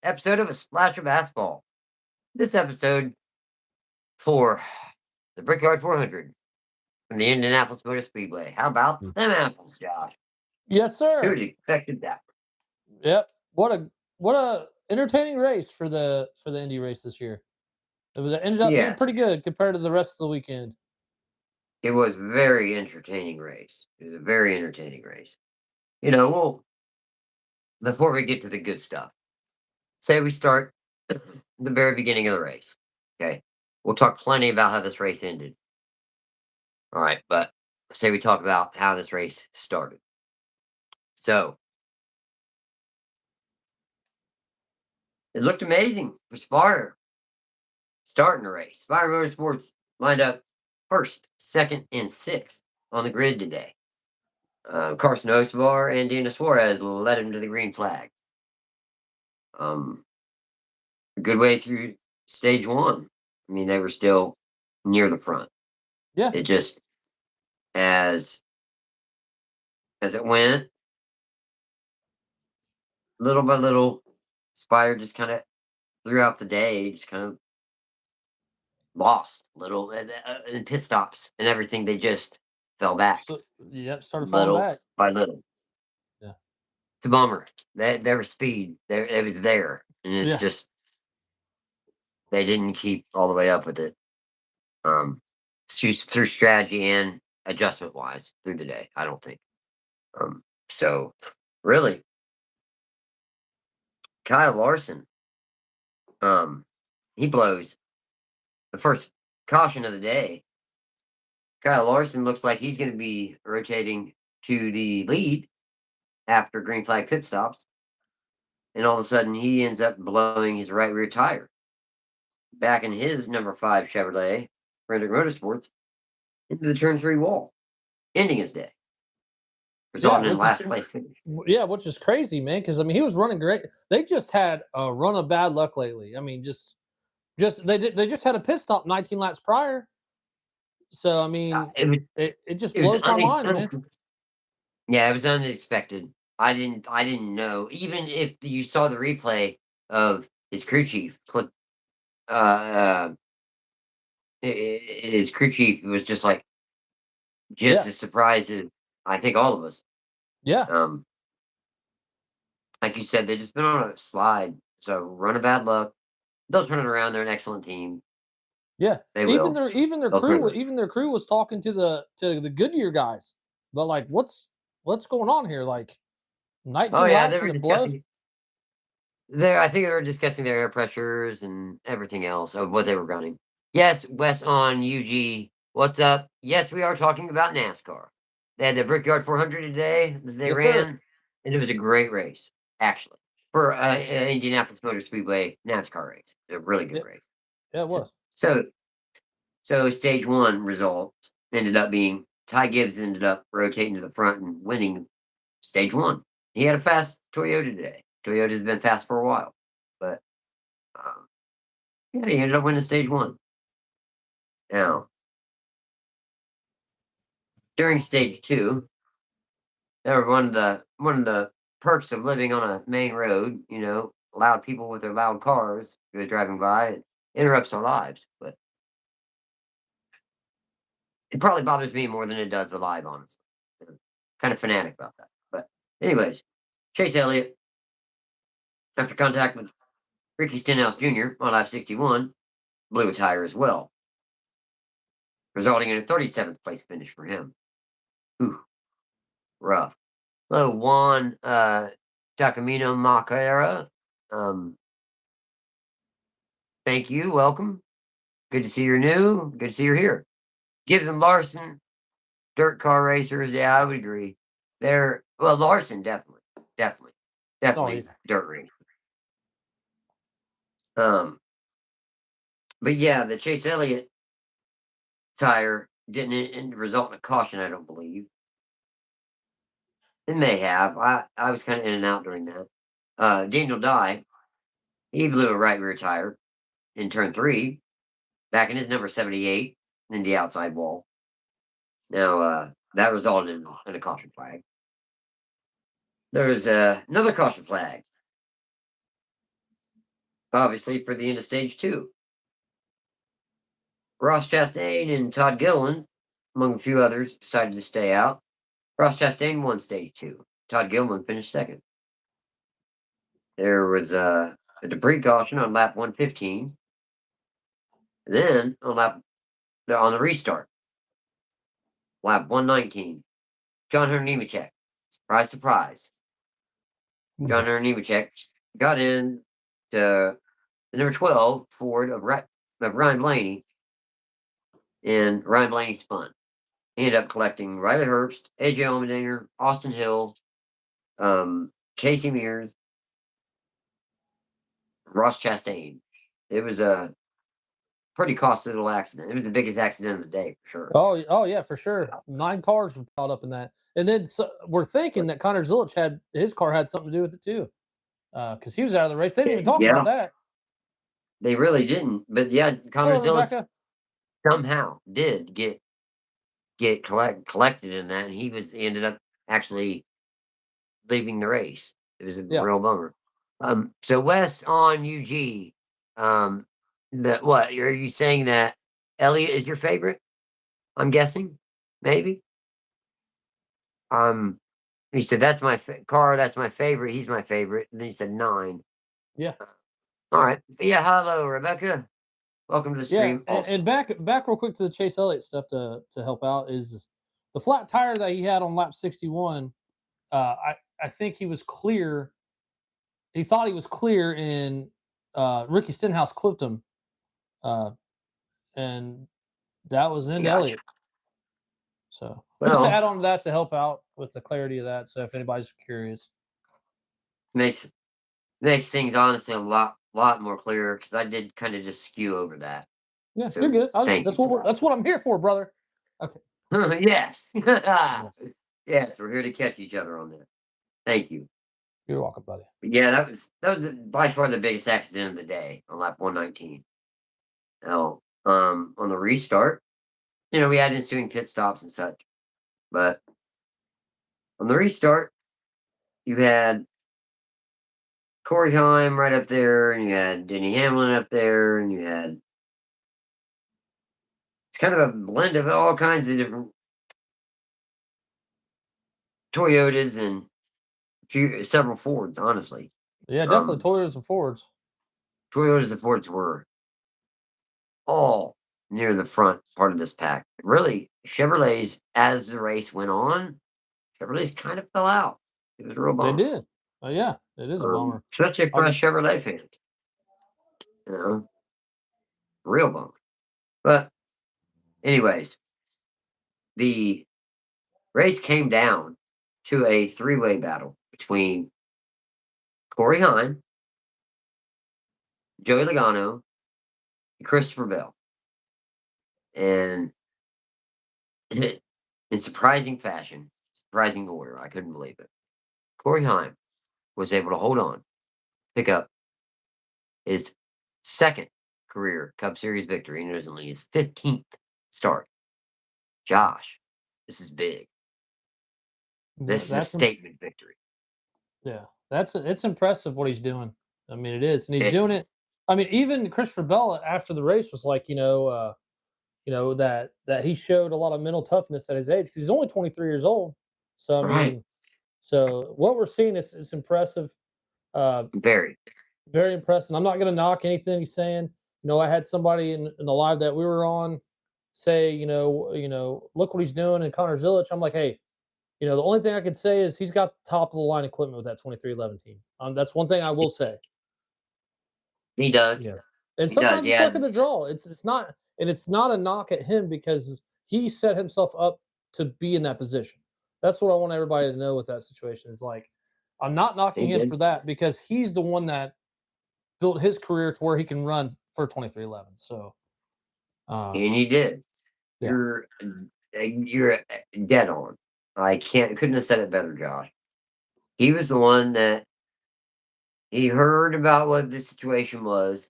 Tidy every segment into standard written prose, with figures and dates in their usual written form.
episode of A Splash of Asphalt. This episode for the Brickyard 400 from the Indianapolis Motor Speedway. How about them apples, Josh? Yes, Who would sir. have expected that? Yep. What a entertaining race for the Indy race this year. It ended up being pretty good compared to the rest of the weekend. It was a very entertaining race. It was a very entertaining race. Well, before we get to the good stuff, say we start the very beginning of the race. Okay. We'll talk plenty about how this race ended. All right. But say we talk about how this race started. So it looked amazing for Spire starting the race. Spire Motorsports lined up first, second, and sixth on the grid today. Carson Osvar and Dina Suarez led him to the green flag. A good way through stage one. I mean, they were still near the front. Yeah. It just as it went, little by little, Spire just kind of throughout the day, just kind of lost little in pit stops and everything. They just fell back. Started falling back by little. Yeah, it's a bummer. Their speed, it was there, and it's just they didn't keep all the way up with it. Through strategy and adjustment wise through the day, I don't think. So really, Kyle Larson, he blows the first caution of the day. Kyle Larson looks like he's going to be rotating to the lead after green flag pit stops. And all of a sudden, he ends up blowing his right rear tire back in his number 5 Chevrolet, Frederick Motorsports, into the turn 3 wall, ending his day, resulting in last place finish. Yeah, which is crazy, man, because, I mean, he was running great. They just had a run of bad luck lately. I mean, they just had a pit stop 19 laps prior. So, I mean, it just blows my mind, man. Yeah, it was unexpected. I didn't know. Even if you saw the replay of his crew chief, his crew chief was just like as surprised as I think all of us. Yeah. Like you said, they've just been on a slide. So run of bad luck. They'll turn it around. They're an excellent team. Yeah, they will. Even their crew was talking to the Goodyear guys, but like, what's going on here? Like, 19 laps they were and it discussing. I think they were discussing their air pressures and everything else of what they were running. Yes, Wes on UG. What's up? Yes, we are talking about NASCAR. They had the Brickyard 400 today that they ran, and it was a great race, actually, for Indianapolis Motor Speedway NASCAR race. A really good race. Yeah, it was. So stage one results ended up being Ty Gibbs ended up rotating to the front and winning stage one. He had a fast Toyota today. Toyota's been fast for a while, but he ended up winning stage one. Now, during stage two, there were one of the perks of living on a main road. Loud people with their loud cars who are driving by. It interrupts our lives, but it probably bothers me more than it does the live, honestly. I'm kind of fanatic about that. But anyways, Chase Elliott, after contact with Ricky Stenhouse Jr. on lap 61, blew a tire as well, resulting in a 37th place finish for him. Ooh, rough. Hello, Juan Giacomino Macara. Thank you. Welcome. Good to see you're new. Good to see you're here. Gibbs and Larson, dirt car racers. Yeah, I would agree. Larson definitely dirt racer. But yeah, the Chase Elliott tire didn't result in a caution, I don't believe. It may have. I was kind of in and out during that. Daniel Dye, he blew a right rear tire in turn 3, back in his number 78 in the outside wall. Now, that resulted in a caution flag. There was another caution flag. obviously, for the end of stage 2. Ross Chastain and Todd Gilliland, among a few others, decided to stay out. Ross Chastain won stage 2. Todd Gilliland finished second. There was a debris caution on lap 115. Then on the restart, lap 119, John Hunter Nemechek, surprise, surprise. John Hunter Nemechek got in to the number 12 Ford of Ryan Blaney, and Ryan Blaney spun. He ended up collecting Riley Herbst, AJ Allmendinger, Austin Hill, Casey Mears, Ross Chastain. It was a pretty costly little accident. It was the biggest accident of the day, for sure. Oh yeah, for sure. 9 cars were piled up in that, and then we're thinking that Connor Zilic had his car had something to do with it too, because he was out of the race. They didn't even talk about that. They really didn't, but yeah, Connor Zilic Rebecca. somehow did get collected in that, and he ended up actually leaving the race. It was a real bummer. So Wes on UG, what are you saying that Elliott is your favorite? I'm guessing, maybe. You said that's my car. That's my favorite. He's my favorite. And then you said 9. Yeah. All right. Yeah. Hello, Rebecca. Welcome to the stream. And back real quick to the Chase Elliott stuff to help out is the flat tire that he had on lap 61. I think he was clear. He thought he was clear, and Ricky Stenhouse clipped him, and that was into Elliott. So just to add on to that to help out with the clarity of that. So if anybody's curious, makes things honestly a lot more clear, because I did kind of just skew over that. Yeah, so, you're good. That's what I'm here for, brother. Okay. Yes. Yes, we're here to catch each other on that. Thank you. You're welcome, buddy. But yeah, that was by far the biggest accident of the day on lap 119. Now, on the restart, we had ensuing pit stops and such, but on the restart, you had Corey Heim right up there, and you had Denny Hamlin up there, and you had kind of a blend of all kinds of different Toyotas and several Fords, honestly. Yeah, definitely Toyotas and Fords. Toyotas and Fords were all near the front part of this pack. Really, Chevrolets, as the race went on, Chevrolets kind of fell out. It was a real bummer. They did. Oh, yeah, it is a bummer. Especially for us Chevrolet fans. Real bummer. But anyways, the race came down to a 3-way battle between Corey Heim, Joey Logano, and Christopher Bell. And in surprising fashion, surprising order, I couldn't believe it, Corey Heim was able to hold on, pick up his second career Cup Series victory, and it was only his 15th start. Josh, this is big. This is a statement victory. Yeah, it's impressive what he's doing. I mean, it is, and he's doing it. I mean, even Christopher Bell after the race was like, that he showed a lot of mental toughness at his age, because he's only 23 years old. So I mean, so what we're seeing is impressive. Very impressive. I'm not going to knock anything he's saying. I had somebody in the live that we were on say, look what he's doing, and Connor Zilic. I'm like, hey, the only thing I could say is he's got top of the line equipment with that 2311 team. That's one thing I will say. He does. Yeah. And sometimes it's luck of the draw. It's not a knock at him, because he set himself up to be in that position. That's what I want everybody to know with that situation. Is like, I'm not knocking him for that, because he's the one that built his career to where he can run for 2311. So, and he did. Yeah. You're dead on. I couldn't have said it better, Josh. He was the one that he heard about what the situation was,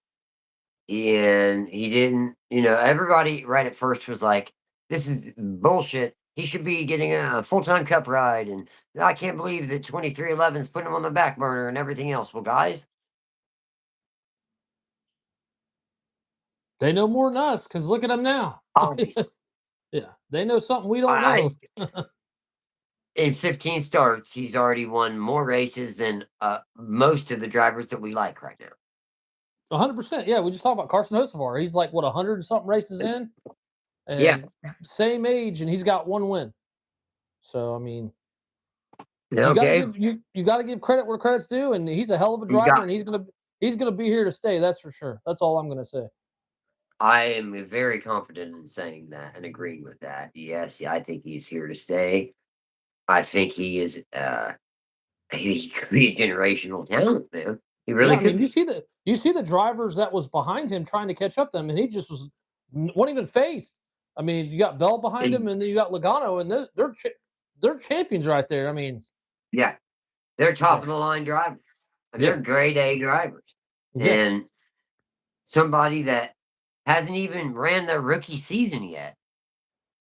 and he didn't, everybody right at first was like, this is bullshit. He should be getting a full-time Cup ride, and I can't believe that 2311's putting him on the back burner and everything else. Well, guys, They know more than us because look at them now. Obviously, Yeah, they know something we don't I know. in 15 starts, he's already won more races than most of the drivers that we like right now. 100%. Yeah, we just talked about Carson Hocevar. He's like what 100 and something races in, Yeah. and same age, and he's got one win. So I mean, Yeah, okay. you got to give credit where credit's due, and he's a hell of a You driver, got. and he's gonna be here to stay. That's for sure. That's all I'm gonna say. I am very confident in saying that and agreeing with that. Yes, yeah, I think he's here to stay. I think he is. He could be a generational talent, man. He Yeah, really I could mean, be. you see the drivers that was behind him trying to catch up to him, and he just wasn't even faced. I mean, you got Bell behind him, And, and then you got Logano, and they're champions right there. I mean, yeah, they're top yeah, of the line drivers. They're yeah, grade A drivers, yeah, and somebody that hasn't even ran their rookie season yet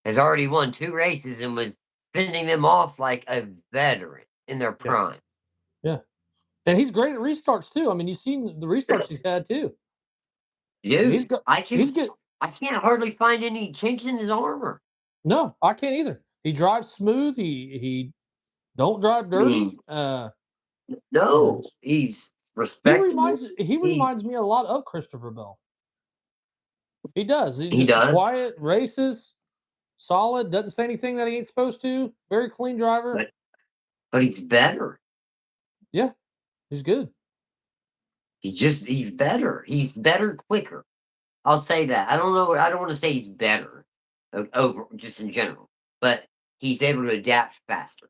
has already won 2 races and was fending them off like a veteran in their yeah, prime. yeah. And he's great at restarts too. I mean, you've seen the restarts he's had too. He's Dude, got I he's can good. I can't hardly find any chinks in his armor. No, I can't either. He drives smooth. He don't drive I dirty. mean, Yeah. no, he's respectable. He He reminds me a lot of Christopher Bell. He does. He's he just does, quiet, races, solid, doesn't say anything that he ain't supposed to. Very clean driver. but he's better. Yeah, he's good. He's better. He's better quicker. I'll say that. I don't know. I don't want to say he's better over just in general, but he's able to adapt faster.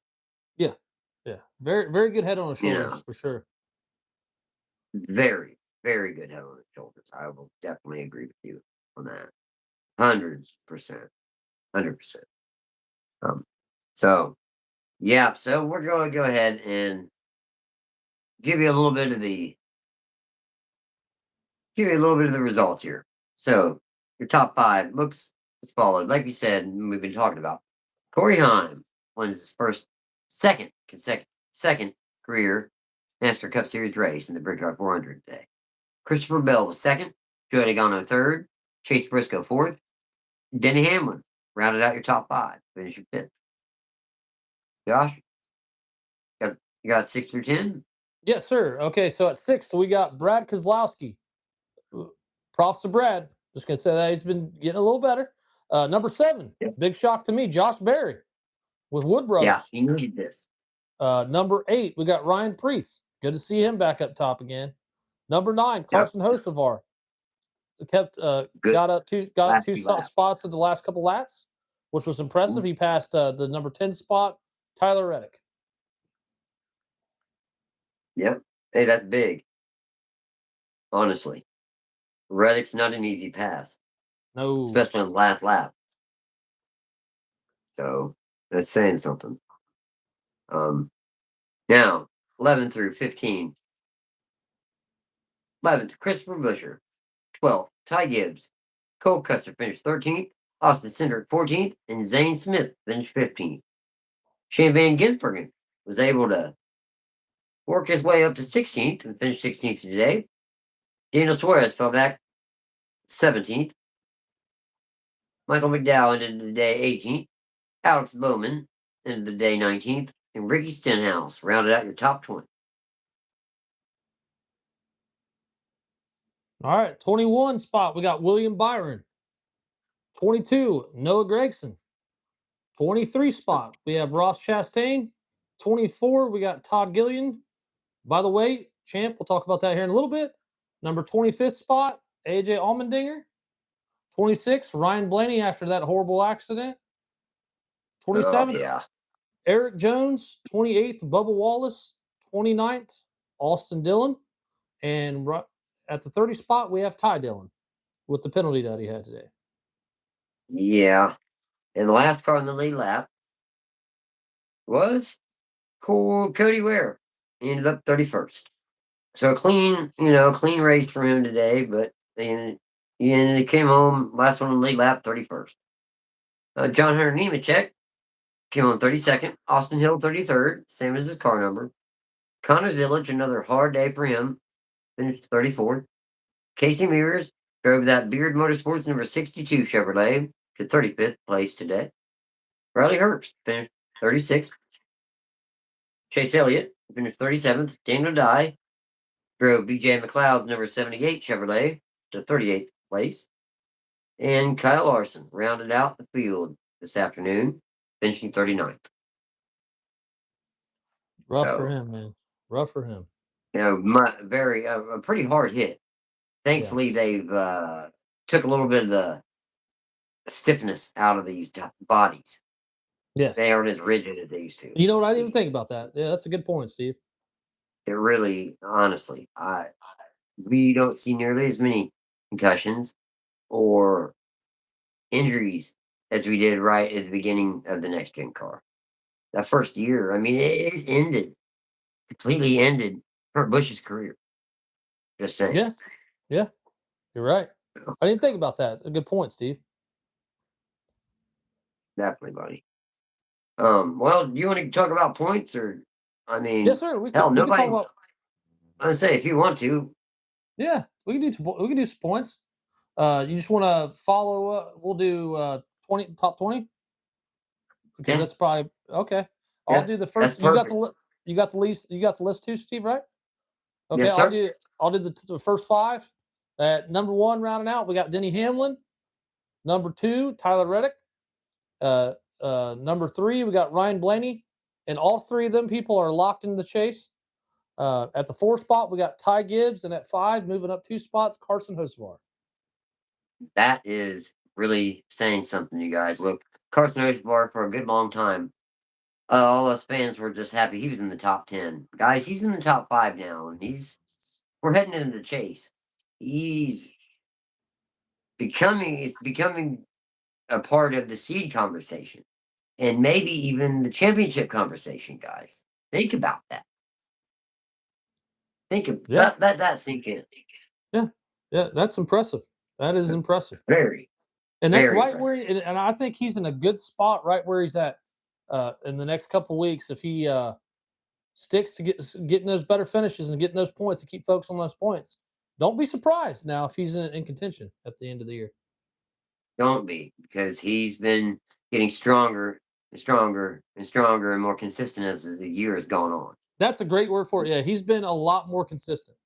Yeah, yeah. Very good head on his You shoulders know, for sure. very, very good head on his shoulders. I will definitely agree with you on that. 100%. 100%. Um, so yeah, so we're going to go ahead and give you a little bit of the give you a little bit of the results here. So your top 5 looks as followed. Like we said, and we've been talking about. Corey Heim wins his second career NASCAR Cup Series race in the Brickyard 400 today. Christopher Bell was second, Joe Degano third, Chase Briscoe fourth, Denny Hamlin rounded out your top 5, finishing fifth. Josh, you got 6 through 10? Yes, sir. Okay, so at sixth we got Brad Kozlowski. Props to Brad. Just gonna say that he's been getting a little better. Number 7, Yeah. big shock to me, Josh Berry with Wood Yeah, Brothers. he needed this. Number 8, we got Ryan Priest. Good to see him back up top again. Number 9, Yep. Carson Hocevar. Kept Good got up two last few laps. spots in the last couple laps, which was impressive. Mhm. He passed the number 10 spot, Tyler Reddick. Yep. Hey, that's big. Honestly, Reddick's not an easy pass, No. especially on the last lap. So that's saying something. Now 11 through 15. 11th, Christopher Busher. 12th, Ty Gibbs. Cole Custer finished 13th. Austin Cindric 14th. And Zane Smith finished 15th. Shane Van Gisbergen was able to work his way up to 16th and finish 16th today. Daniel Suarez fell back 17th. Michael McDowell ended the day 18th. Alex Bowman ended the day 19th. And Ricky Stenhouse rounded out your top 20. All right, 21 spot, we got William Byron. 22, Noah Gregson. 23 spot, we have Ross Chastain. 24, we got Todd Gilliland. By the way, champ, we'll talk about that here in a little bit. Number 25th spot, AJ Allmendinger. 26, Ryan Blaney after that horrible accident. Oh, 27th, yeah. Eric Jones. 28th, Bubba Wallace. 29th, Austin Dillon. And at the 30 spot, we have Ty Dillon with the penalty that he had today. Yeah. And the last car in the lead lap was Cody Ware. He ended up 31st. So a clean race for him today, but he came home last one in the lead lap 31st. John Hunter Nemechek came on 32nd. Austin Hill 33rd, same as his car number. Connor Zillage, another hard day for him, finished 34th. Casey Mears drove that Beard Motorsports number 62 Chevrolet to 35th place today. Riley Herbst finished 36th. Chase Elliott finished 37th. Daniel Dye drove BJ McLeod's number 78 Chevrolet to 38th place. And Kyle Larson rounded out the field this afternoon, finishing 39th. Rough for him, man. Rough for him. A pretty hard hit. Thankfully, they've took a little bit of the stiffness out of these bodies. Yes. They aren't as rigid as they used to. You know what? I didn't even think about that. Yeah, that's a good point, Steve. It really, honestly, we don't see nearly as many concussions or injuries as we did right at the beginning of the next gen car. That first year, I mean, it completely ended Kurt Busch's career. Just saying. Yeah, you're right. I didn't think about that. A good point, Steve. Definitely, buddy. Well, do you want to talk about points, or I mean, yes, sir. We can nobody. talk about. I say if you want to. Yeah, we can do some points. You just want to follow? We'll do top 20 because that's probably okay. I'll do the first. You got the list. You got the list too, Steve, right? Okay, yes, sir. I'll do the first 5. At number 1, rounding out, we got Denny Hamlin. Number 2, Tyler Reddick. Number 3, we got Ryan Blaney, and all 3 of them people are locked into the chase. At the 4 spot, we got Ty Gibbs, and at 5, moving up 2 spots, Carson Hocevar. That is really saying something, you guys. Look, Carson Hocevar for a good long time. All us fans were just happy he was in the top 10. Guys, he's in the top 5 now, and we're heading into the chase. He's becoming a part of the seed conversation, and maybe even the championship conversation, guys. Think about that. That sink in. Yeah, that's impressive. That is impressive. Very. And that's right impressive. And I think he's in a good spot right where he's at in the next couple of weeks. If he sticks to getting those better finishes and getting those points to keep folks on those points, don't be surprised now if he's in contention at the end of the year. Don't be, because he's been getting stronger and stronger and stronger and more consistent as the year has gone on. That's a great word for it. Yeah, he's been a lot more consistent,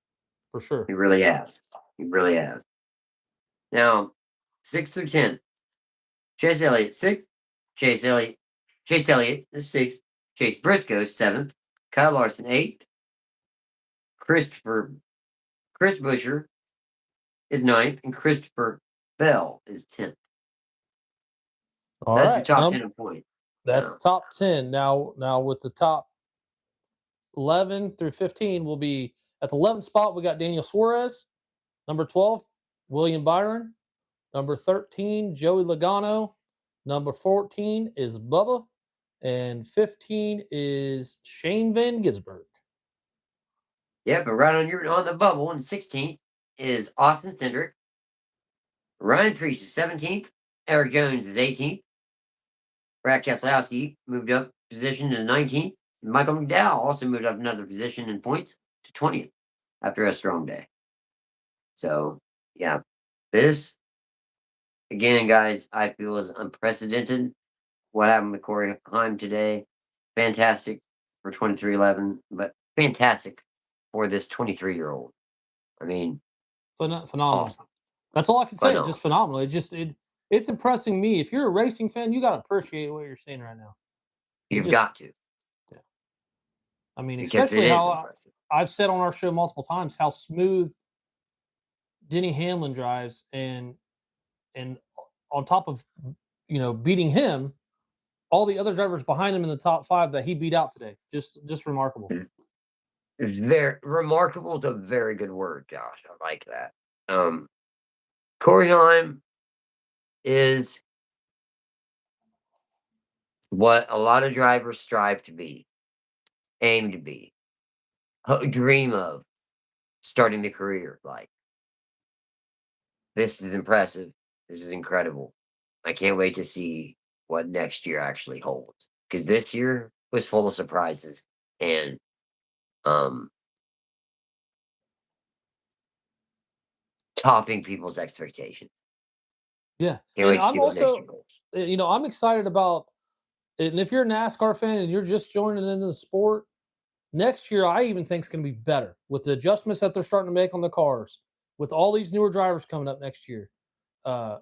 for sure. He really has. He really has. Now, 6 through 10. Chase Elliott, 6th. Chase Elliott is 6th. Chase Briscoe, 7th. Kyle Larson, 8th. Chris Buescher is 9th. And Christopher Bell is 10th. That's your top 10 points. That's the top 10. Now with the top 11 through 15 will be at the 11th spot. We got Daniel Suarez. Number 12, William Byron. Number 13, Joey Logano. Number 14 is Bubba. And 15 is Shane Van Gisbergen. Yep, and right on the bubble in 16th is Austin Cindric. Ryan Preece is 17th. Eric Jones is 18th. Brad Keselowski moved up position to 19th. Michael McDowell also moved up another position in points to 20th after a strong day. So, yeah, this, again, guys, I feel is unprecedented. What happened with Corey Heim today, fantastic for 2311, but fantastic for this 23-year-old. I mean, phenomenal. Awesome. That's all I can say. Just phenomenal. It's impressing me. If you're a racing fan, you got to appreciate what you're seeing right now. You've got to. Yeah. I mean, because especially how I've said on our show multiple times how smooth Denny Hamlin drives, and on top of beating him, all the other drivers behind him in the top 5 that he beat out today. Just remarkable. It's very remarkable. It's a very good word, Josh. I like that. Corey Heim is what a lot of drivers strive to be, aim to be, dream of starting the career like. This is impressive. This is incredible. I can't wait to see what next year actually holds, because this year was full of surprises and topping people's expectations. Yeah, Can't and wait to see I'm what next year also, brings. I'm excited about. And if you're a NASCAR fan and you're just joining into the sport, next year I even think is going to be better with the adjustments that they're starting to make on the cars, with all these newer drivers coming up next year, uh,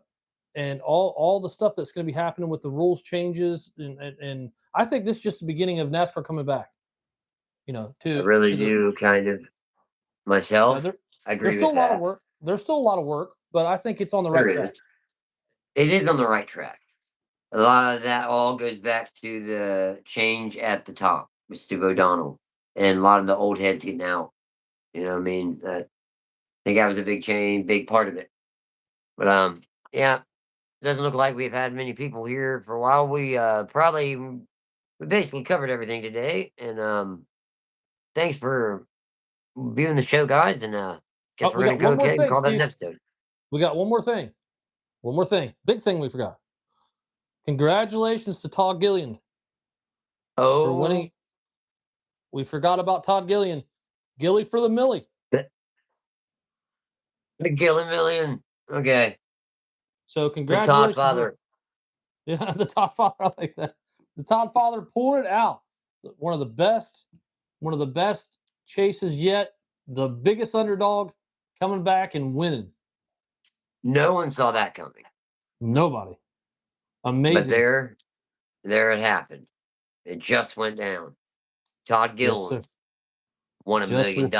and all the stuff that's going to be happening with the rules changes, and I think this is just the beginning of NASCAR coming back. I To really the do kind of yeah, myself. there, I there's agree still with a lot of that. work. There's still a lot of work, but I think it's on the There right track. is. It is on the right track. A lot of that all goes back to the change at the top with Stu O'Donnell and a lot of the old heads getting out. You know what I mean? I think that was a big change, big part of it. But yeah, doesn't look like we've had many people here for a while. We basically covered everything today, and thanks for viewing the show, guys. And guess Oh, we're we gonna got go one more ahead and thing, call that an Steve. episode. We got one more thing. One more thing. Big thing we forgot. Congratulations to Todd Gilliland for Oh, winning. We forgot about Todd Gilliland. Gilly for the Millie. the Gilliland Million. Okay, So the Todd congratulations. father. Yeah, the Todd father. I like that. The Todd father pulled it out. One of the best, one of the best chases yet. The biggest underdog coming back and winning. No one saw that coming, Nobody. but Amazing. there it happened. It just went down. Todd Yes, sir. Gilliland won $1 Just million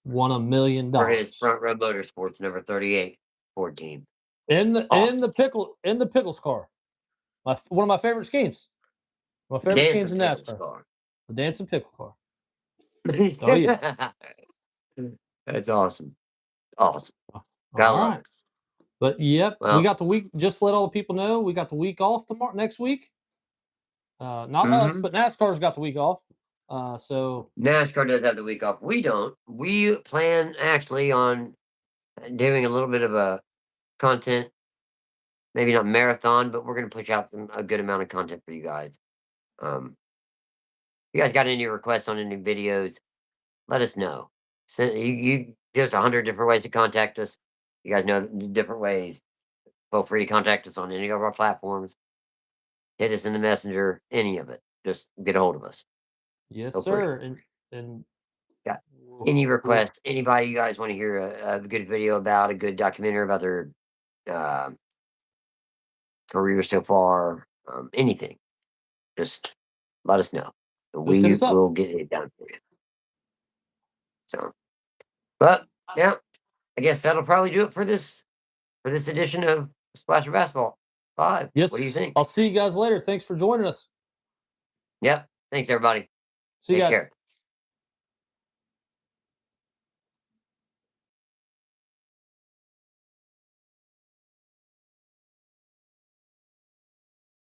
won $1 million. for his Front Row Motorsports number 38 Ford team. In the Awesome. pickles car. One of my favorite schemes. My favorite schemes Dancing in pickles NASCAR. car. The dancing pickle car. Oh yeah. That's awesome. Awesome. All Gotta love right. it. But yep, we Well, got the week. Just to let all the people know, we got the week off tomorrow next week. Not us, mhm. but NASCAR's got the week off. So NASCAR does have the week off. We don't. We plan actually on doing a little bit of a content, maybe not marathon, but we're going to push out a good amount of content for you guys. You guys got any requests on any videos? Let us know. There's 100 different ways to contact us. You guys know the different ways. Feel free to contact us on any of our platforms. Hit us in the messenger, any of it. Just get a hold of us. yes, Feel free. sir. And Got any we'll requests? Anybody you guys want to hear a good video about, a good documentary about their uh, career so far? Anything. Just let us know. And just hit we us up. will get it done for you. So, but yeah, I guess that'll probably do it for this edition of Splash of Basketball 5. What do you Yes. think? I'll see you guys later. Thanks for joining us. Yep. Thanks, everybody. See you Take guys. care.